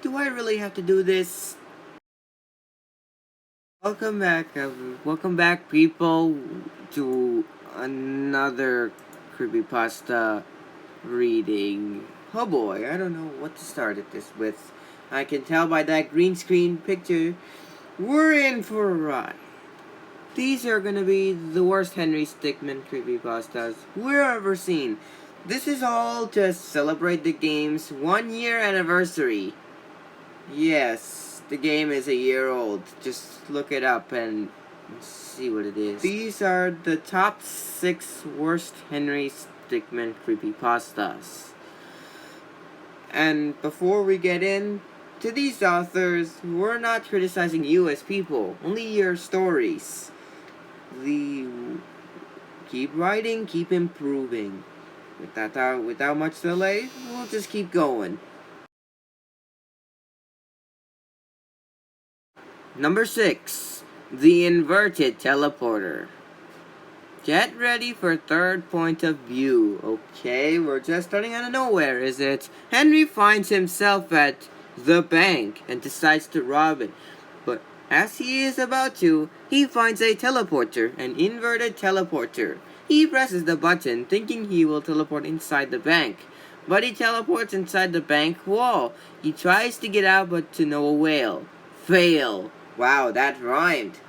Do I really have to do this? Welcome back, people, to another creepypasta reading. Oh boy, I don't know what to start this with. I can tell by that green screen picture, we're in for a ride. These are gonna be the worst Henry Stickmin creepypastas we've ever seen. This is all to celebrate the game's 1-year anniversary. Yes, the game is a year old. Just look it up and see what it is. These are the top 6 worst Henry Stickmin creepypastas. And before we get in to these authors, we're not criticizing you as people, only your stories. Keep writing, keep improving. Without much delay, we'll just keep going. Number 6. The Inverted Teleporter. Get ready for third point of view. Okay, we're just starting out of nowhere, is it? Henry finds himself at the bank and decides to rob it. But as he is about to, he finds a teleporter, an inverted teleporter. He presses the button, thinking he will teleport inside the bank. But he teleports inside the bank wall. He tries to get out, but to no avail. Fail. Wow, that rhymed.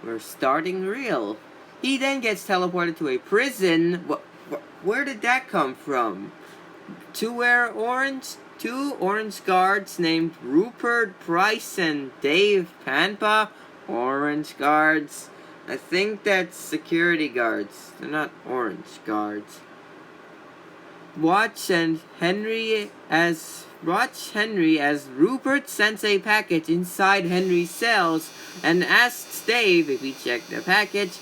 We're starting real. He then gets teleported to a prison. Where did that come from? Two orange guards named Rupert Price and Dave Panpa. Orange guards. I think that's security guards. They're not orange guards. Watch Henry as Rupert sends a package inside Henry's cells and asks Dave if he checked the package.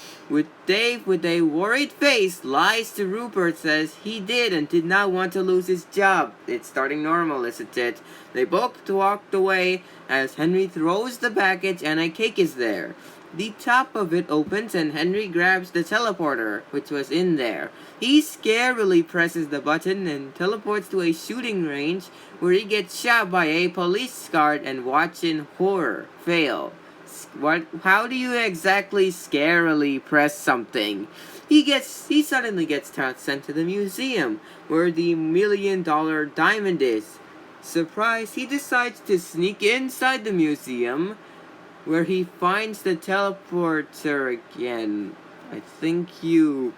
Dave, with a worried face, lies to Rupert, says he did and did not want to lose his job. It's starting normal, isn't it? They both walked away as Henry throws the package and a cake is there. The top of it opens and Henry grabs the teleporter, which was in there. He scarily presses the button and teleports to a shooting range where he gets shot by a police guard and watch in horror. Fail. How do you exactly scarily press something? He suddenly gets sent to the museum where the $1 million diamond is. Surprised, he decides to sneak inside the museum where he finds the teleporter again. I think you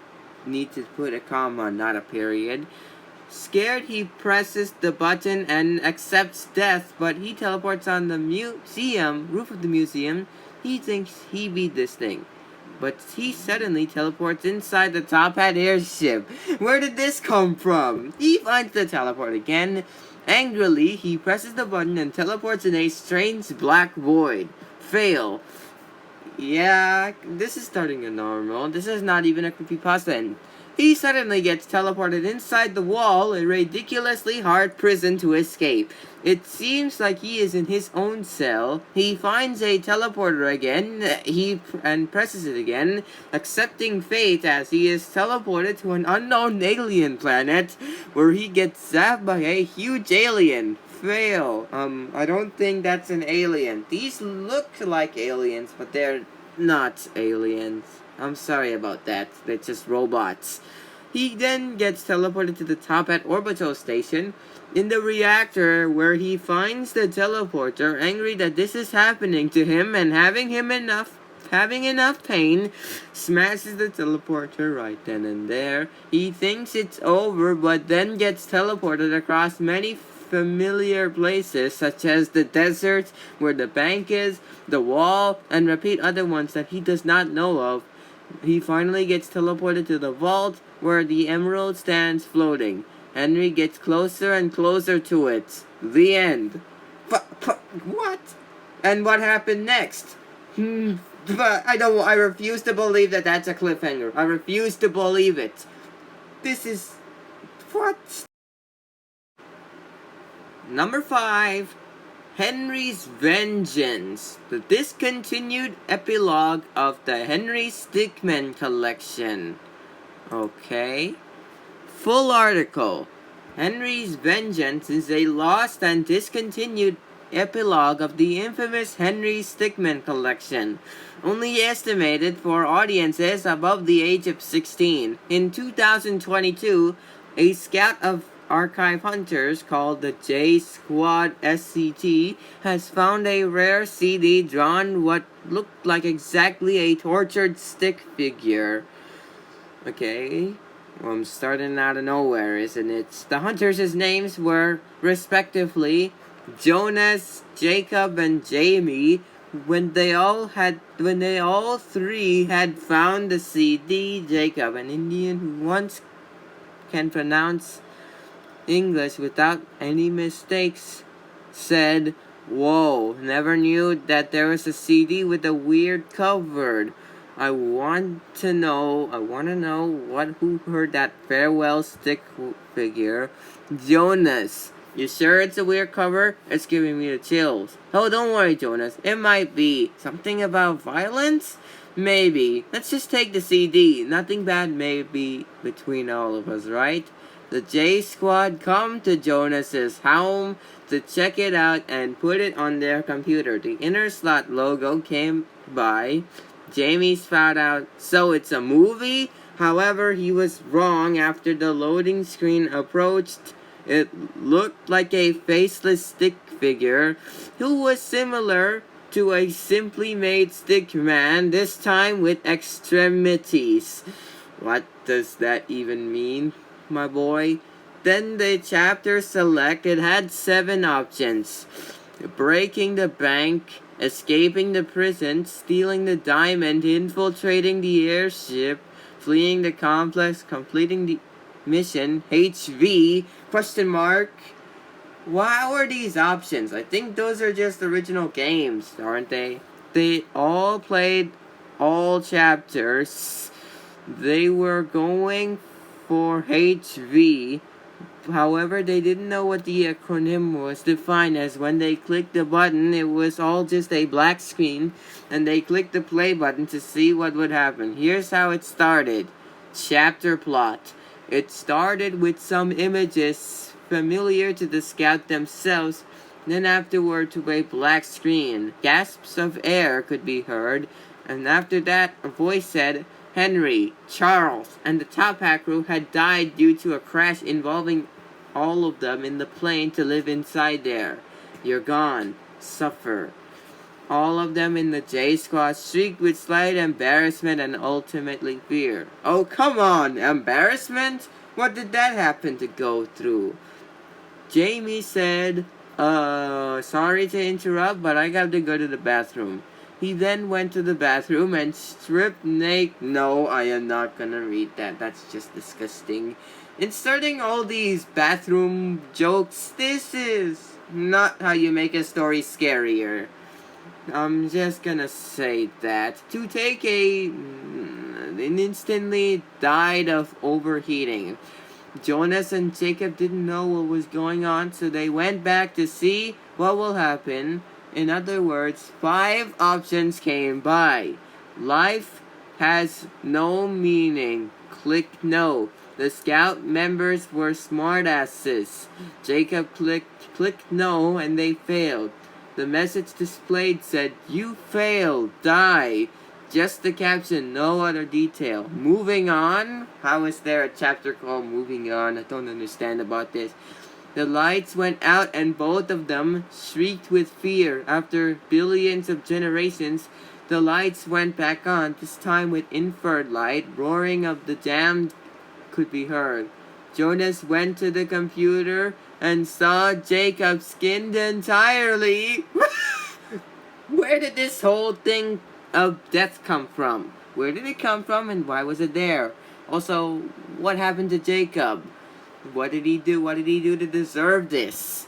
need to put a comma, not a period. Scared, he presses the button and accepts death, but he teleports on the roof of the museum. He thinks he beat this thing. But he suddenly teleports inside the Top Hat airship. Where did this come from? He finds the teleport again. Angrily, he presses the button and teleports in a strange black void. Fail. Yeah, this is starting to normal. This is not even a creepypasta. And he suddenly gets teleported inside the wall, a ridiculously hard prison to escape. It seems like he is in his own cell. He finds a teleporter again, and presses it again, accepting fate as he is teleported to an unknown alien planet, where he gets zapped by a huge alien. Fail. I don't think that's an alien. These look like aliens, but they're not aliens. I'm sorry about that. They're just robots. He then gets teleported to the Top Hat orbital station in the reactor, where he finds the teleporter, angry that this is happening to him and having enough pain, smashes the teleporter right then and there. He thinks it's over, but then gets teleported across many familiar places, such as the desert where the bank is, the wall, and repeat other ones that he does not know of. He finally gets teleported to the vault where the emerald stands floating. Henry gets closer and closer to it. The end. What? And what happened next? But I refuse to believe that that's a cliffhanger. I refuse to believe it. This is... what? Number 5. Henry's Vengeance, the discontinued epilogue of the Henry Stickmin collection. Okay. Full article. Henry's Vengeance is a lost and discontinued epilogue of the infamous Henry Stickmin collection, only estimated for audiences above the age of 16. In 2022, a scout of archive hunters called the J Squad SCT has found a rare CD drawn what looked like exactly a tortured stick figure. Okay, well, I'm starting out of nowhere, isn't it? The hunters' names were, respectively, Jonas, Jacob, and Jamie. When they all three had found the CD, Jacob, an Indian who once can pronounce English without any mistakes, said, "Whoa, never knew that there was a CD with a weird cover. I want to know who heard that farewell stick figure. Jonas, you sure it's a weird cover? It's giving me the chills." "Oh, don't worry, Jonas. It might be something about violence? Maybe. Let's just take the CD. Nothing bad may be between all of us, right?" The J Squad come to Jonas's home to check it out and put it on their computer. The inner slot logo came by. Jamie found out, "So it's a movie?" However, he was wrong. After the loading screen approached, it looked like a faceless stick figure who was similar to a simply made stick man, this time with extremities. What does that even mean, my boy? Then the chapter selected had 7 options: breaking the bank, escaping the prison, stealing the diamond, infiltrating the airship, fleeing the complex, completing the mission, HV, question mark. Why were these options? I think those are just original games, aren't they? They all played all chapters. They were going for HV. However, they didn't know what the acronym was defined as. When they clicked the button, it was all just a black screen, and they clicked the play button to see what would happen. Here's how it started. Chapter plot. It started with some images familiar to the scout themselves, then afterward to a black screen. Gasps of air could be heard, and after that, a voice said, "Henry, Charles, and the top hat crew had died due to a crash involving all of them in the plane to live inside there. You're gone. Suffer." All of them in the J Squad shrieked with slight embarrassment and ultimately fear. "Oh, come on, embarrassment? What did that happen to go through?" Jamie said, sorry to interrupt, but I got to go to the bathroom." He then went to the bathroom and stripped naked. No, I am not gonna read that. That's just disgusting. Inserting all these bathroom jokes, this is not how you make a story scarier. I'm just gonna say that. To take and instantly died of overheating. Jonas and Jacob didn't know what was going on, so they went back to see what will happen. In other words, 5 options came by. Life has no meaning. Click no. The scout members were smartasses. Jacob clicked no, and they failed. The message displayed said, "You failed. Die." Just the caption, no other detail. Moving on? How is there a chapter called Moving On? I don't understand about this. The lights went out and both of them shrieked with fear. After billions of generations, the lights went back on, this time with infrared light. Roaring of the dam could be heard. Jonas went to the computer and saw Jacob skinned entirely. Where did this whole thing of death come from? Where did it come from and why was it there? Also, what happened to Jacob? What did he do? What did he do to deserve this?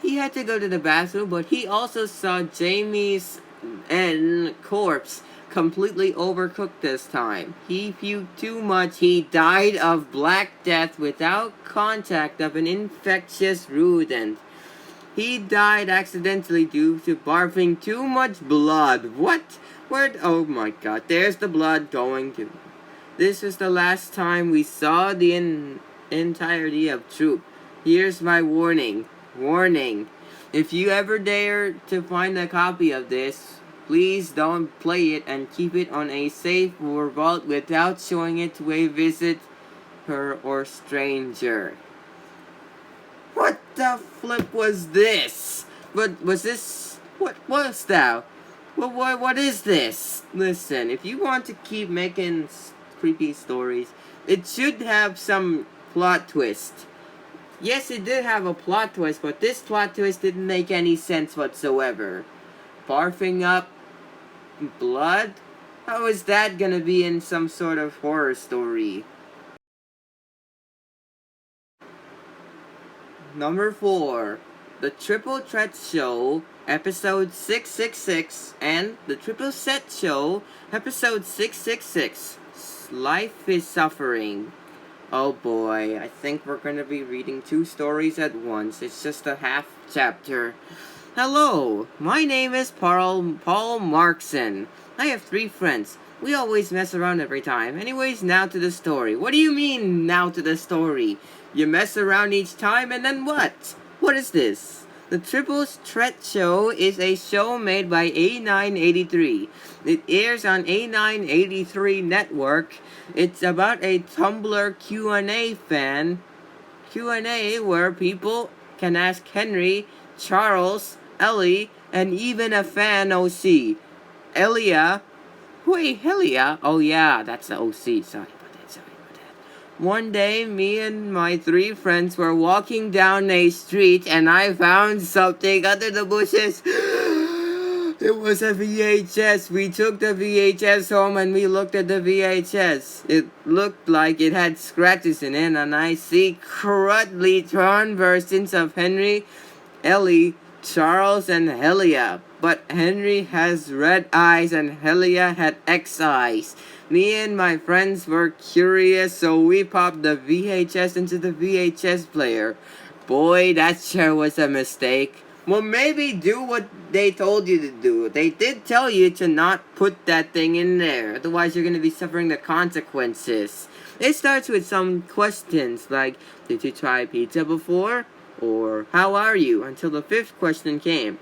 He had to go to the bathroom, but he also saw Jamie's corpse completely overcooked this time. He puked too much. He died of Black Death without contact of an infectious rodent. He died accidentally due to barfing too much blood. What? Where? Oh my god, there's the blood going to. This was the last time we saw the entirety of Troop. Here's my warning. Warning. If you ever dare to find a copy of this, please don't play it and keep it on a safe or vault without showing it to a visitor or stranger. What the flip was this? What was this? What was that? What is this? Listen, if you want to keep making creepy stories, it should have some plot twist. Yes, it did have a plot twist, but this plot twist didn't make any sense whatsoever. Barfing up blood? How is that gonna be in some sort of horror story? Number 4. The Triple Threat Show, Episode 666, and The Triple Set Show, Episode 666. Life is Suffering. Oh boy, I think we're gonna be reading 2 stories at once. It's just a half chapter. Hello, my name is Paul Markson. I have 3 friends. We always mess around every time. Anyways, now to the story. What do you mean, now to the story? You mess around each time and then what? What is this? The Triple Threat Show is a show made by A983. It airs on A983 Network. It's about a Tumblr Q&A where people can ask Henry, Charles, Ellie, and even a fan OC. Elia. Wait, Helia? Oh yeah, that's the OC. Sorry about that. One day, me and my 3 friends were walking down a street and I found something under the bushes. It was a VHS. We took the VHS home and we looked at the VHS. It looked like it had scratches in it, and I see crudely torn versions of Henry, Ellie, Charles, and Helia. But Henry has red eyes and Helia had X eyes. Me and my friends were curious, so we popped the VHS into the VHS player. Boy, that sure was a mistake. Well, maybe do what they told you to do. They did tell you to not put that thing in there. Otherwise, you're going to be suffering the consequences. It starts with some questions like, did you try pizza before? Or, how are you? Until the 5th question came.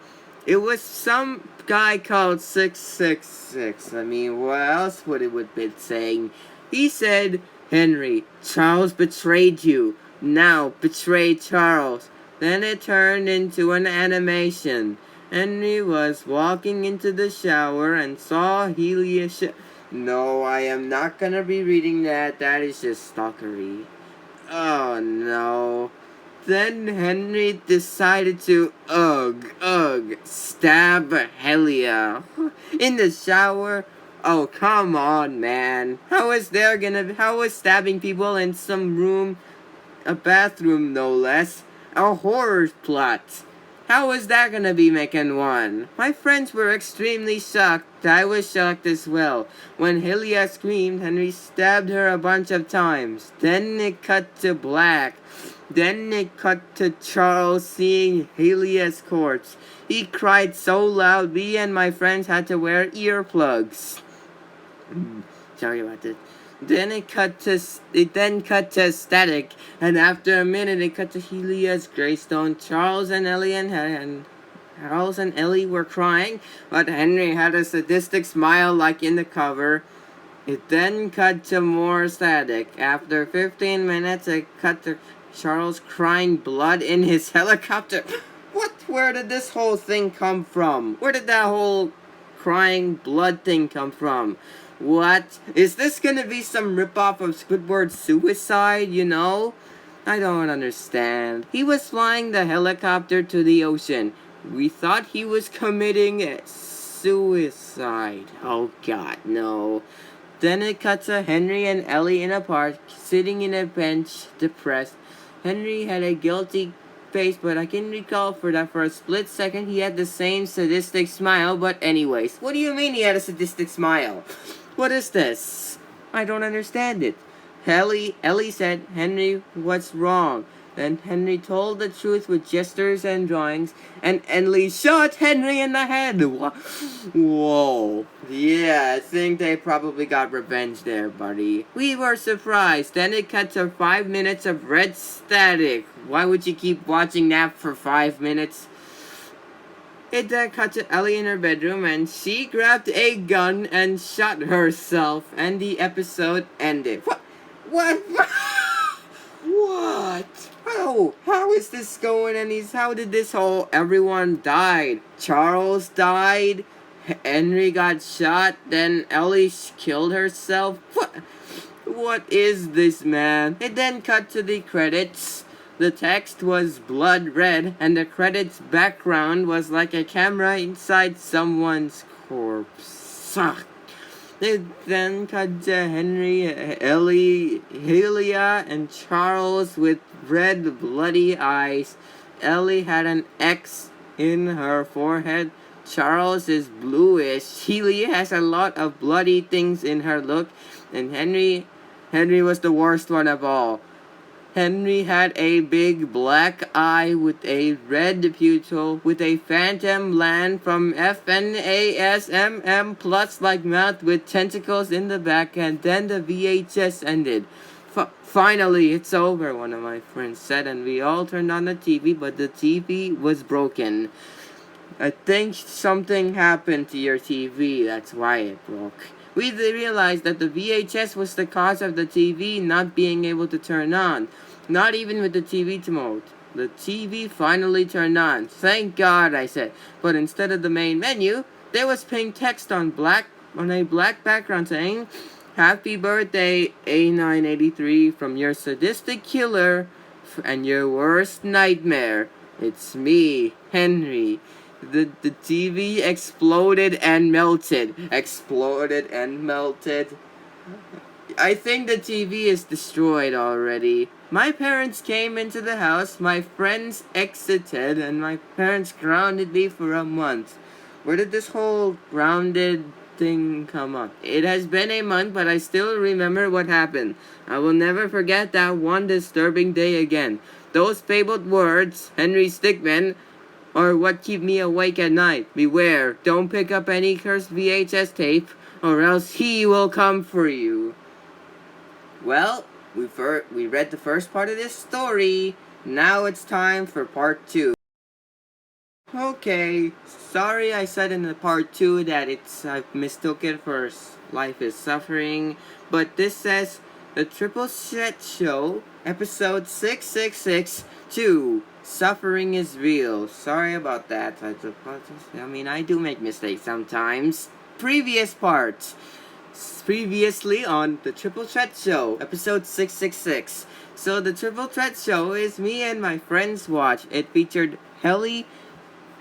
It was some guy called 666. I mean, what else would it have been saying? He said, Henry, Charles betrayed you. Now betray Charles. Then it turned into an animation. Henry was walking into the shower and saw Helia. No, I am not gonna be reading that. That is just stalkery. Oh no. Then Henry decided to stab Helia in the shower. Oh, come on, man. How is stabbing people in some room, a bathroom no less, a horror plot? How is that gonna be making one? My friends were extremely shocked. I was shocked as well. When Helia screamed, Henry stabbed her a bunch of times. Then it cut to black. Then it cut to Charles seeing Helia's corpse. He cried so loud, me and my friends had to wear earplugs. Sorry about that. Then it cut to static, and after a minute it cut to Helia's gravestone. Charles and Ellie were crying, but Henry had a sadistic smile like in the cover. It then cut to more static. After 15 minutes, it cut to Charles crying blood in his helicopter. What? Where did this whole thing come from? Where did that whole crying blood thing come from? What? Is this gonna be some ripoff of Squidward's Suicide, you know? I don't understand. He was flying the helicopter to the ocean. We thought he was committing suicide. Oh god, no. Then it cuts to Henry and Ellie in a park, sitting in a bench, depressed. Henry had a guilty face, but I can recall for a split second he had the same sadistic smile. But anyways, what do you mean he had a sadistic smile? What is this? I don't understand it. Ellie said, Henry, what's wrong? Then Henry told the truth with gestures and drawings, and Ellie shot Henry in the head. Whoa. Yeah, I think they probably got revenge there, buddy. We were surprised. Then it cut to 5 minutes of red static. Why would you keep watching that for 5 minutes? It then cut to Ellie in her bedroom and she grabbed a gun and shot herself, and the episode ended. What? What? How is this going? And how did this whole everyone died? Charles died. Henry got shot. Then Ellie killed herself. What is this, man? It then cut to the credits. The text was blood red, and the credits background was like a camera inside someone's corpse. It then cut to Henry, Ellie, Helia, and Charles with red, bloody eyes. Ellie had an X in her forehead. Charles is bluish. Helia has a lot of bloody things in her look. And Henry was the worst one of all. Henry had a big black eye with a red pupil with a phantom land from FNASMM plus like mouth with tentacles in the back, and then the VHS ended. Finally, it's over, one of my friends said, and we all turned on the TV, but the TV was broken. I think something happened to your TV, that's why it broke. We realized that the VHS was the cause of the TV not being able to turn on. Not even with the TV mode. The TV finally turned on. Thank God, I said. But instead of the main menu, there was pink text on a black background saying, "Happy birthday, A983, from your sadistic killer and your worst nightmare. It's me, Henry." The TV exploded and melted. Exploded and melted. I think the TV is destroyed already. My parents came into the house, my friends exited, and my parents grounded me for a month. Where did this whole grounded thing come up? It has been a month, but I still remember what happened. I will never forget that one disturbing day again. Those fabled words, Henry Stickmin, are what keep me awake at night. Beware, don't pick up any cursed VHS tape, or else he will come for you. Well, we read the first part of this story. Now it's time for part 2. Okay, sorry I said in the part 2 that I mistook it for Life is Suffering, but this says The Triple Threat Show, episode 6662. Suffering is real. Sorry about that. I do make mistakes sometimes. Previous parts. Previously on The Triple Threat Show, episode 666. So the Triple Threat Show is me and my friends watch. It featured Helly,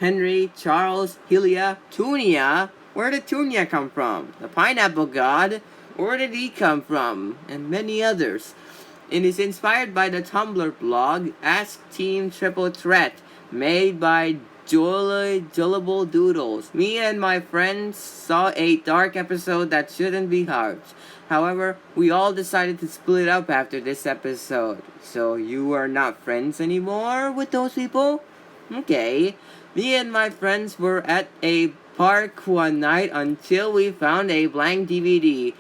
Henry, Charles, Helia, Tunia. Where did Tunia come from? The Pineapple God. Where did he come from? And many others. It is inspired by the Tumblr blog Ask Team Triple Threat, made by Jullable Doodles. Me and my friends saw a dark episode that shouldn't be harsh. However, we all decided to split up after this episode. So you are not friends anymore with those people? Okay. Me and my friends were at a park one night until we found a blank DVD.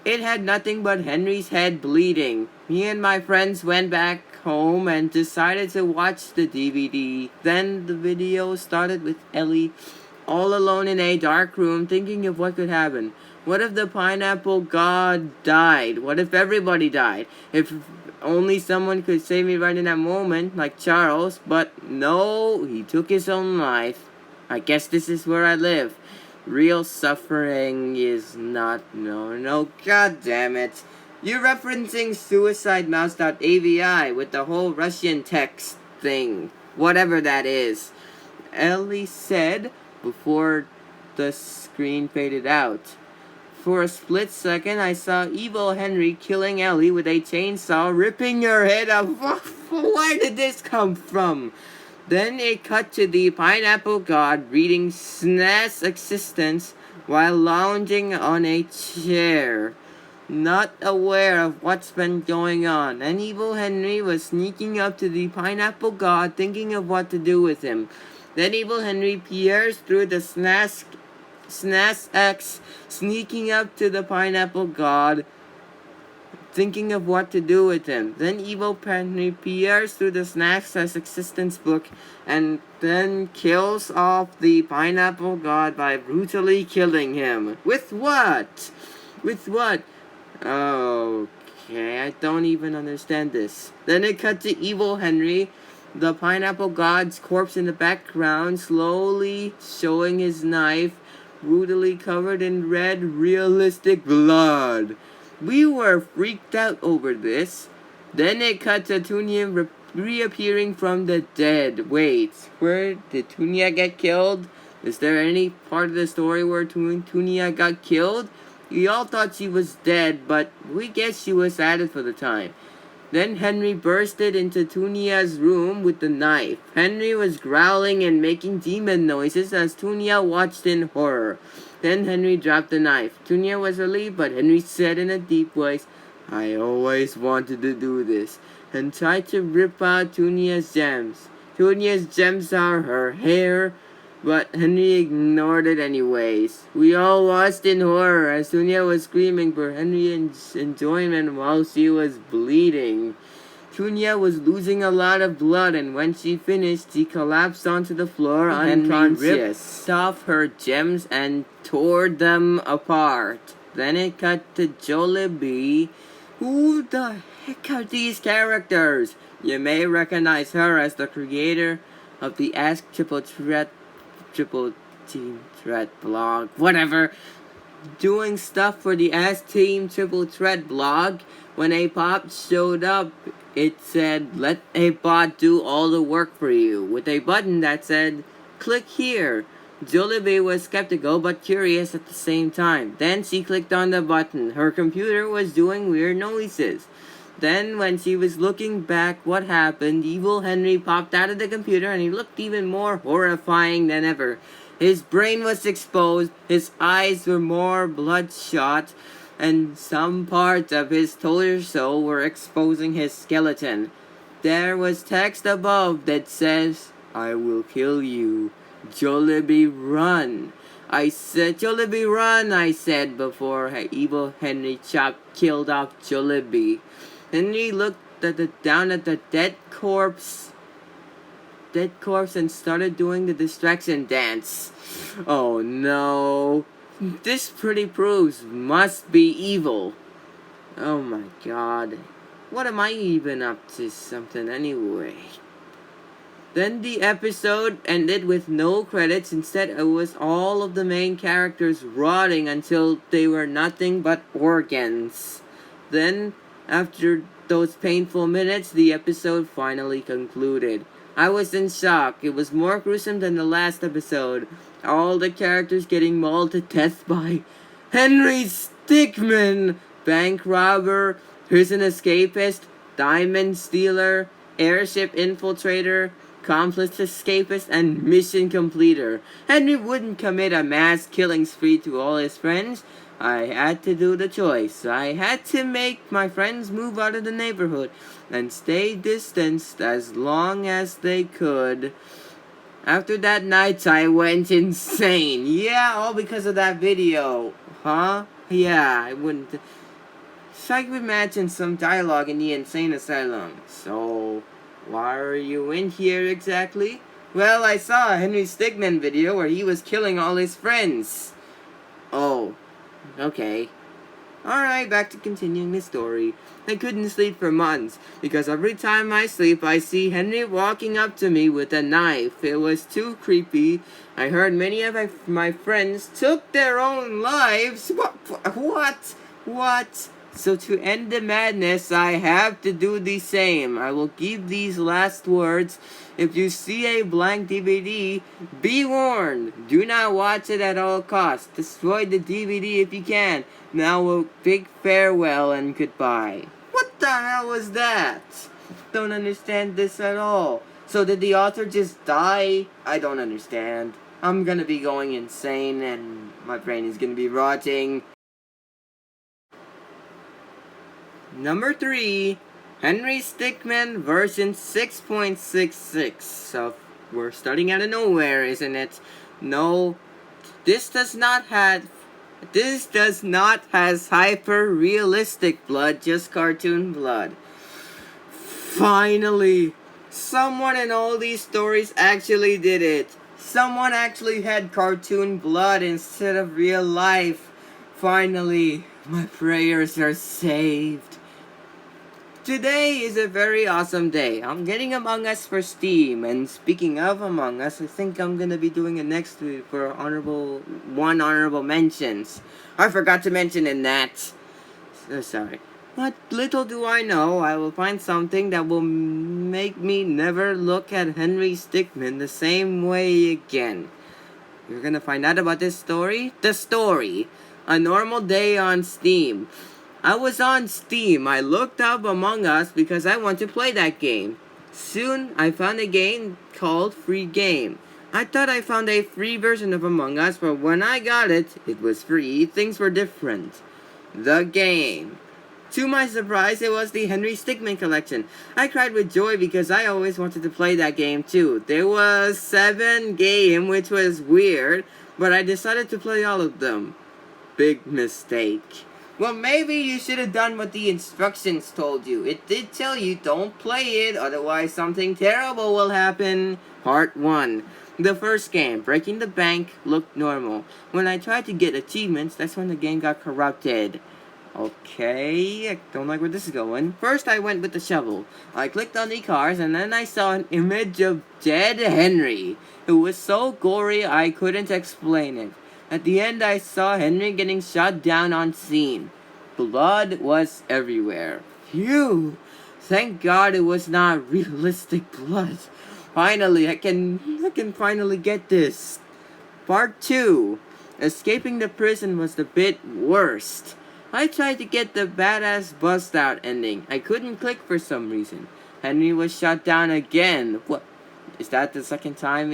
It had nothing but Henry's head bleeding. Me and my friends went back home and decided to watch the DVD. Then the video started with Ellie all alone in a dark room thinking of what could happen. What if the Pineapple God died? What if everybody died? If only someone could save me right in that moment, like Charles. But no, he took his own life. I guess this is where I live. Real suffering is not... No, god damn it. You're referencing suicidemouse.avi with the whole Russian text thing. Whatever that is. Ellie said before the screen faded out. For a split second, I saw evil Henry killing Ellie with a chainsaw, ripping her head off. Where did this come from? Then it cut to the Pineapple God reading SNES Existence while lounging on a chair, not aware of what's been going on. And evil Henry was sneaking up to the Pineapple God, thinking of what to do with him. Then evil Henry peers through the SNES X, sneaking up to the Pineapple God, thinking of what to do with him. Then evil Henry peers through the snacks as existence book and then kills off the pineapple god by brutally killing him. With what? With what? Okay, I don't even understand this. Then it cut to evil Henry, the pineapple god's corpse in the background, slowly showing his knife, brutally covered in red, realistic blood. We were freaked out over this. Then it cut to Tunia reappearing from the dead. Wait, where did Tunia get killed? Is there any part of the story where Tunia got killed? We all thought she was dead, but we guess she was added for the time. Then Henry bursted into Tunia's room with the knife. Henry was growling and making demon noises as Tunia watched in horror. Then Henry dropped the knife. Tunia was relieved, but Henry said in a deep voice, "I always wanted to do this," and tried to rip out Tunia's gems. Tunia's gems are her hair, but Henry ignored it anyways. We all watched in horror as Tunia was screaming for Henry's enjoyment while she was bleeding. Tunia was losing a lot of blood, and when she finished, she collapsed onto the floor unconscious. Henry ripped off her gems and tore them apart. Then it cut to Jollibee. Who the heck are these characters? You may recognize her as the creator of the Ask Triple Team Threat blog, whatever, doing stuff for the Ask Team Triple Threat blog. When a pop showed up, it said, "Let a bot do all the work for you," with a button that said, "Click here." Jollibee was skeptical but curious at the same time. Then she clicked on the button. Her computer was doing weird noises. Then, when she was looking back, what happened? Evil Henry popped out of the computer and he looked even more horrifying than ever. His brain was exposed, his eyes were more bloodshot, and some parts of his torso were exposing his skeleton. There was text above that says, "I will kill you. Jollibee, run." I said, "Jollibee, run," I said before evil Henry killed off Jollibee. Henry looked down at the dead corpse and started doing the distraction dance. Oh no. This pretty proves must be evil. Oh my god. What am I even up to something anyway? Then the episode ended with no credits. Instead, it was all of the main characters rotting until they were nothing but organs. Then, after those painful minutes, the episode finally concluded. I was in shock. It was more gruesome than the last episode. All the characters getting mauled to death by Henry Stickmin, bank robber, prison escapist, diamond stealer, airship infiltrator, complex escapist, and mission completer. Henry wouldn't commit a mass killing spree to all his friends. I had to do the choice. I had to make my friends move out of the neighborhood and stay distanced as long as they could. After that night, I went insane. Yeah, all because of that video. Huh? Yeah, I wouldn't. Try to imagine some dialogue in the insane asylum. So, why are you in here exactly? Well, I saw a Henry Stickmin video where he was killing all his friends. Oh. Okay. Alright, back to continuing the story. I couldn't sleep for months, because every time I sleep, I see Henry walking up to me with a knife. It was too creepy. I heard many of my friends took their own lives. What? So to end the madness, I have to do the same. I will give these last words. If you see a blank DVD, be warned. Do not watch it at all costs. Destroy the DVD if you can. Now a big farewell and goodbye. What the hell was that? Don't understand this at all. So did the author just die? I don't understand. I'm gonna be going insane and my brain is gonna be rotting. Number 3, Henry Stickmin version 6.66. So, we're starting out of nowhere, isn't it? No, this does not have This does not has hyper-realistic blood, just cartoon blood. Finally, someone in all these stories actually did it. Someone actually had cartoon blood instead of real life. Finally, my prayers are saved. Today is a very awesome day. I'm getting Among Us for Steam, and speaking of Among Us, I think I'm gonna be doing it next week for honorable mentions. I forgot to mention in that. So sorry. But little do I know, I will find something that will make me never look at Henry Stickmin the same way again. You're gonna find out about this story? The story. A normal day on Steam. I was on Steam. I looked up Among Us because I want to play that game. Soon, I found a game called Free Game. I thought I found a free version of Among Us, but when I got it, it was free. Things were different. The game. To my surprise, it was the Henry Stickmin collection. I cried with joy because I always wanted to play that game too. There was 7 games, which was weird, but I decided to play all of them. Big mistake. Well, maybe you should have done what the instructions told you. It did tell you don't play it, otherwise something terrible will happen. Part 1. The first game, Breaking the Bank, looked normal. When I tried to get achievements, that's when the game got corrupted. Okay, I don't like where this is going. First, I went with the shovel. I clicked on the cars, and then I saw an image of dead Henry. It was so gory, I couldn't explain it. At the end, I saw Henry getting shot down on scene. Blood was everywhere. Phew! Thank God it was not realistic blood. Finally, I can finally get this. Part 2. Escaping the prison was the bit worst. I tried to get the badass bust out ending. I couldn't click for some reason. Henry was shot down again. What? Is that the second time?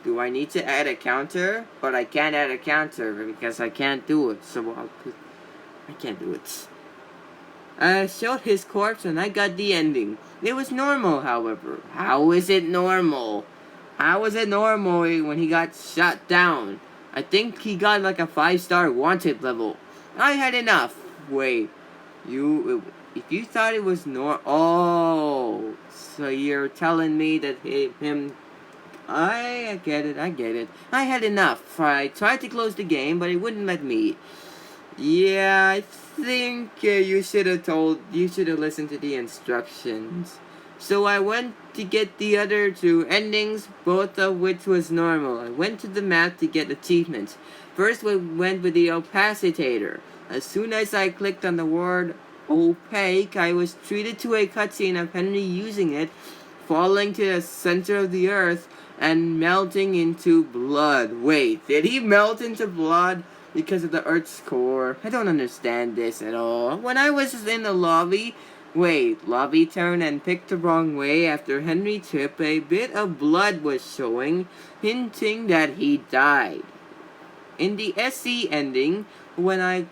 Do I need to add a counter? But I can't add a counter because I can't do it. So I can't do it. I showed his corpse and I got the ending. It was normal, however. How is it normal? How is it normal when he got shot down? I think he got like a 5-star wanted level. I had enough. Wait, if you thought it was oh, so you're telling me that I get it. I had enough. I tried to close the game, but it wouldn't let me. Yeah, I think you should have listened to the instructions. So I went to get the other 2 endings, both of which was normal. I went to the map to get achievements. First we went with the opacitator. As soon as I clicked on the word opaque, I was treated to a cutscene of Henry using it, falling to the center of the earth, and melting into blood. Wait, did he melt into blood because of the earth's core? I don't understand this at all. When I was in the lobby turned and picked the wrong way after Henry tripped, a bit of blood was showing, hinting that he died. In the SC ending, when I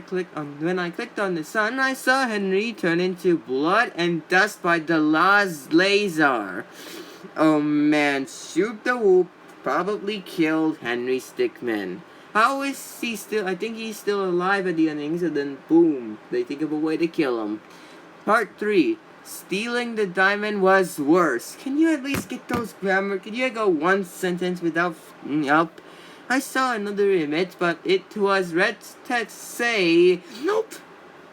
clicked on the sun, I saw Henry turn into blood and dust by the last laser. Oh man, Shoot the Whoop probably killed Henry Stickmin. How is he still? I think he's still alive at the ending, so then boom, they think of a way to kill him. Part 3. Stealing the diamond was worse. Can you at least get those grammar? Can you go one sentence without up? I saw another image, but it was red text say, nope.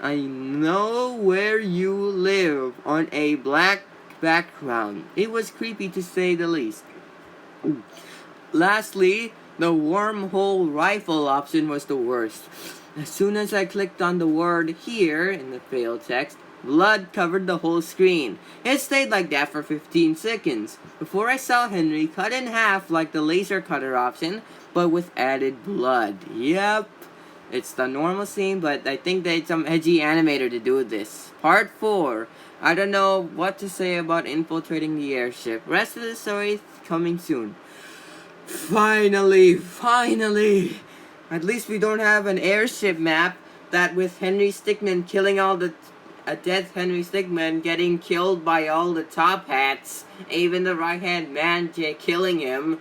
I know where you live, on a black background. It was creepy to say the least. Ooh. Lastly, the wormhole rifle option was the worst. As soon as I clicked on the word here in the failed text, blood covered the whole screen. It stayed like that for 15 seconds, before I saw Henry cut in half like the laser cutter option, but with added blood. Yep, it's the normal scene, but I think they had some edgy animator to do this. Part 4. I don't know what to say about infiltrating the airship. Rest of the story coming soon. Finally! At least we don't have an airship map that with Henry Stickmin killing all the a dead Henry Stickmin getting killed by all the top hats, even the right-hand man killing him.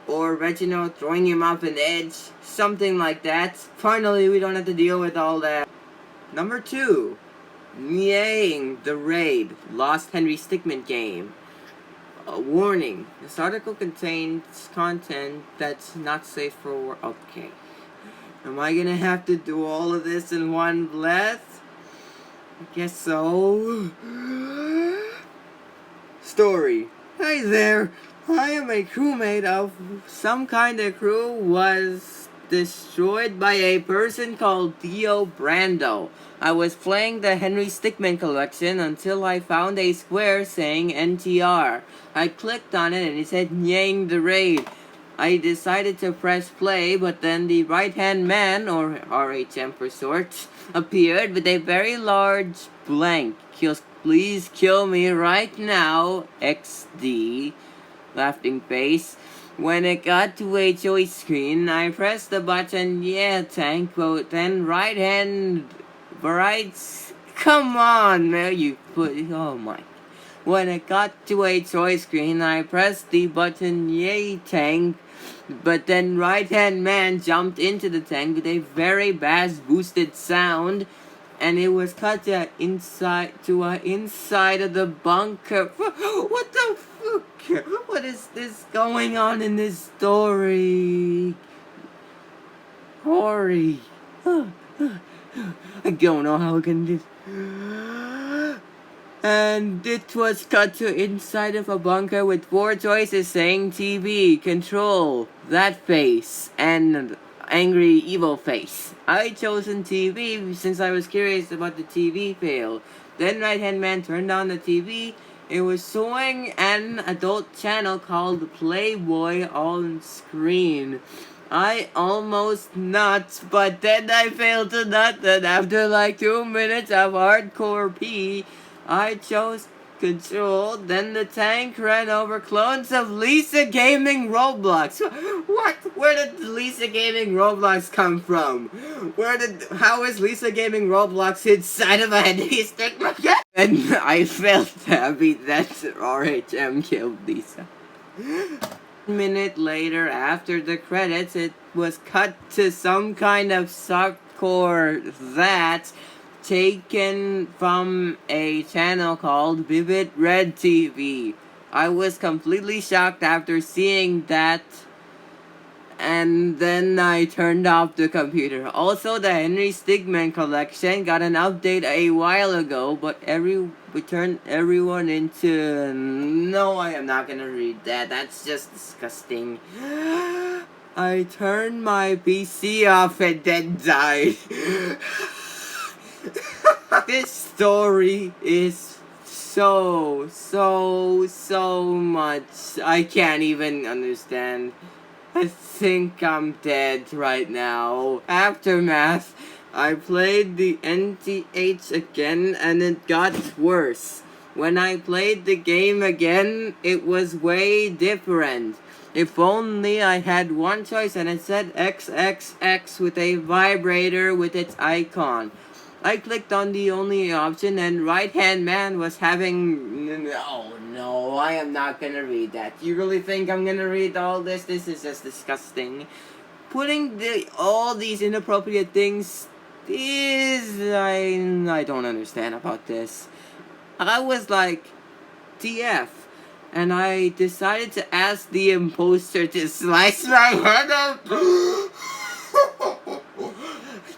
or Reginald throwing him off an edge, something like that. Finally, we don't have to deal with all that. Number 2, Nyang the Raid, Lost Henry Stickmin game. A warning, this article contains content that's not safe for work. Okay. Am I gonna have to do all of this in one breath? I guess so. Story. Hi there. I am a crewmate of some kind of crew was destroyed by a person called Theo Brando. I was playing the Henry Stickmin collection until I found a square saying NTR. I clicked on it and it said Nyang the Raid. I decided to press play, but then the right-hand man, or RHM for short, appeared with a very large blank. Please kill me right now, XD. Laughing face. When it got to a choice screen, I pressed the button, yeah, tank quote, then right hand, right, come on, man, you put, oh my. When it got to a choice screen, I pressed the button, yay, tank, but then right hand man jumped into the tank with a very bass boosted sound, and it was cut to inside of the bunker. What the fuck? What is this going on in this story? Corey. I don't know how I can do this. And it was cut to inside of a bunker with 4 choices saying TV, control, that face, and angry evil face. I chosen TV since I was curious about the TV fail. Then right hand man turned on the TV. It was showing an adult channel called Playboy on screen. I almost nuts, but then I failed to nut, and after like 2 minutes of hardcore pee, I chose control, then the tank ran over clones of Lisa Gaming Roblox. What? Where did Lisa Gaming Roblox come from? How is Lisa Gaming Roblox inside of a Henry Stickmin? And I felt happy that RHM killed Lisa. A minute later, after the credits, it was cut to some kind of softcore that taken from a channel called Vivid Red TV. I was completely shocked after seeing that, and then I turned off the computer. Also, the Henry Stickmin collection got an update a while ago, but we turned everyone into... No, I am not gonna read that. That's just disgusting. I turned my PC off and then died. This story is so much. I can't even understand. I think I'm dead right now. Aftermath. I played the NTH again and it got worse. When I played the game again, it was way different. If only I had one choice and it said XXX with a vibrator with its icon. I clicked on the only option and right-hand man was having... No, I am not gonna read that. You really think I'm gonna read all this? This is just disgusting. Putting all these inappropriate things is... I don't understand about this. I was like, TF. And I decided to ask the imposter to slice my head up.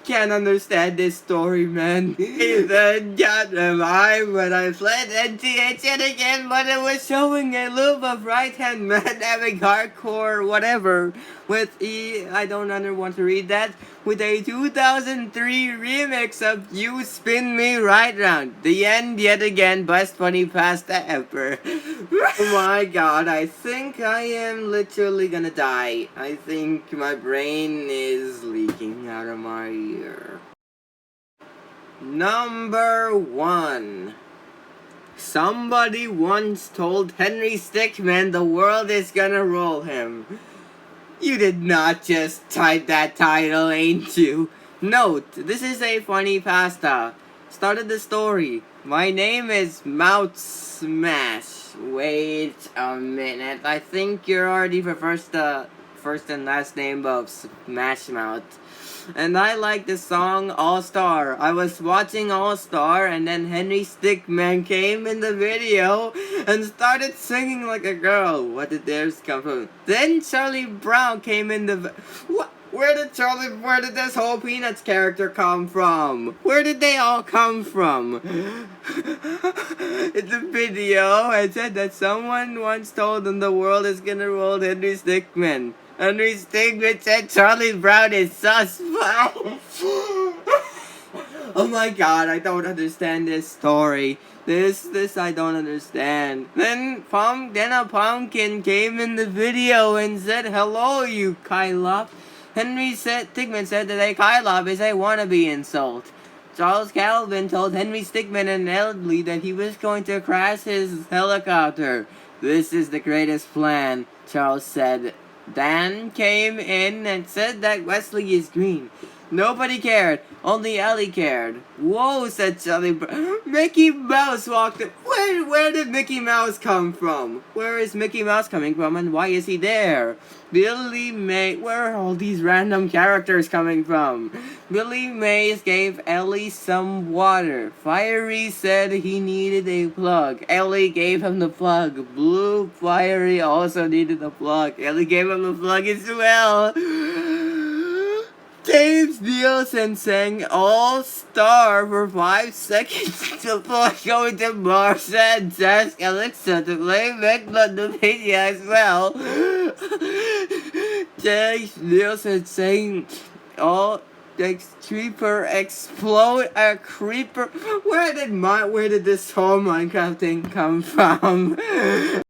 Can't understand this story, man. Then got revived when I played NTH yet again, but it was showing a loop of right-hand man having hardcore whatever with I don't want to read that, with a 2003 remix of You Spin Me Right Round. The end yet again, best funny pasta ever. Oh my god, I think I am literally gonna die. I think my brain is leaking out of my ear. Number 1. Somebody once told Henry Stickmin the world is gonna roll him. You did not just type that title, ain't you? Note, this is a funny pasta. Started the story. My name is Mouth Smash. Wait a minute. I think you're already the first and last name of Smash Mouth. And I like the song All Star. I was watching All Star and then Henry Stickmin came in the video and started singing like a girl. What did theirs come from? Then Charlie Brown came in the... What? Where did this whole Peanuts character come from? Where did they all come from? It's a video. It said that someone once told them the world is gonna roll Henry Stickmin. Henry Stickmin said Charlie Brown is sus. Oh my god, I don't understand this story. This I don't understand. Then a pumpkin came in the video and said, "Hello, you Kylo." Henry Stickmin said that a Kylo is a wannabe insult. Charles Calvin told Henry Stickmin and Ellie that he was going to crash his helicopter. "This is the greatest plan," Charles said. Dan came in and said that Wesley is green. Nobody cared. Only Ellie cared. "Whoa," said Charlie Brown. Mickey Mouse walked in. Where did Mickey Mouse come from? Where is Mickey Mouse coming from and why is he there? Billy May... Where are all these random characters coming from? Billy Mays gave Ellie some water. Fiery said he needed a plug. Ellie gave him the plug. Blue Fiery also needed a plug. Ellie gave him the plug as well. James Nielsen sang All Star for 5 seconds before going to Mars and asked Alexa to play Megalodon as well. James Nielsen sang All the Creeper Explode a Creeper. Where did this whole Minecraft thing come from?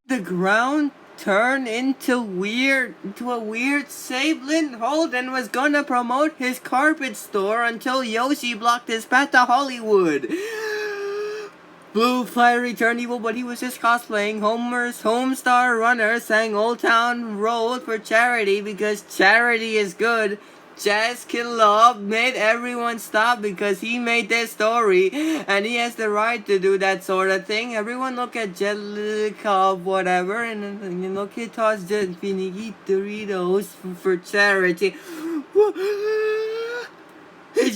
The ground turned into a weird shape. Lynn Holden was gonna promote his carpet store until Yoshi blocked his path to Hollywood. Blue Fiery turned evil, but he was just cosplaying. Homer's Homestar Runner sang Old Town Road for charity because charity is good. Jazz Killab made everyone stop because he made this story and he has the right to do that sort of thing. Everyone look at Jellicoe whatever and you look at toss the Finigi Doritos for charity. Is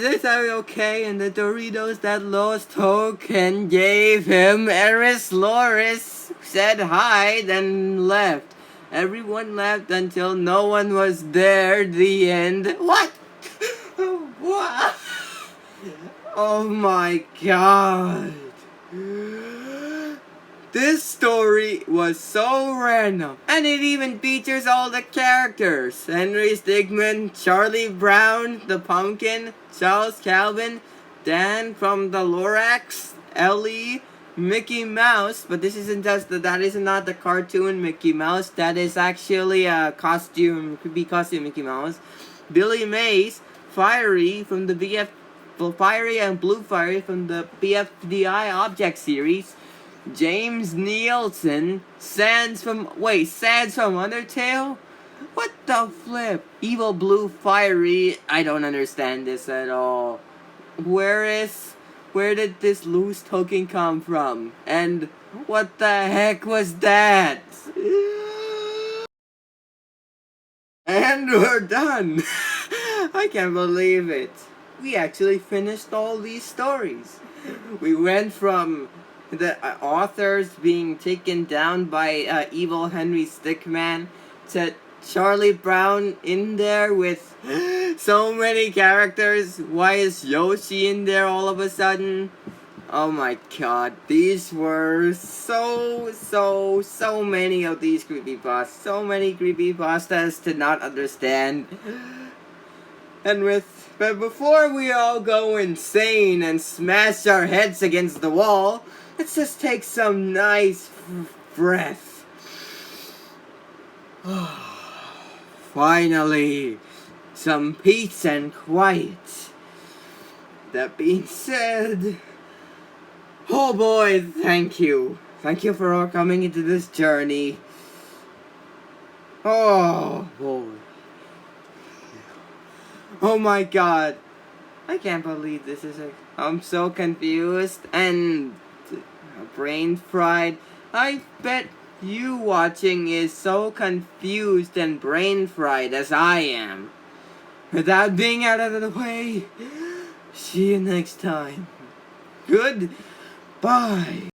this okay? And the Doritos that Lost Token gave him, Eris Loris said hi, then left. Everyone left until no one was there. The end. What? What? Oh my god. This story was so random. And it even features all the characters. Henry Stickmin, Charlie Brown, the Pumpkin, Charles Calvin, Dan from the Lorax, Ellie, Mickey Mouse, but that is not the cartoon Mickey Mouse. That is actually a costume, creepy costume Mickey Mouse. Billy Mays, Fiery from the Fiery and Blue Fiery from the BFDI Object series. James Nielsen, Sans from Undertale? What the flip? Evil Blue Fiery, I don't understand this at all. Where did this loose token come from? And what the heck was that? And we're done! I can't believe it. We actually finished all these stories. We went from the authors being taken down by evil Henry Stickmin to Charlie Brown in there with so many characters. Why is Yoshi in there all of a sudden? Oh my god, these were so many of these creepypastas. So many creepypastas to not understand. But before we all go insane and smash our heads against the wall, let's just take some nice breath. Finally, some peace and quiet. That being said, oh boy, thank you. Thank you for all coming into this journey. Oh boy. Oh my god. I can't believe this is I'm so confused and brain fried. I bet you watching is so confused and brain fried as I am. Without being out of the way, see you next time. Goodbye.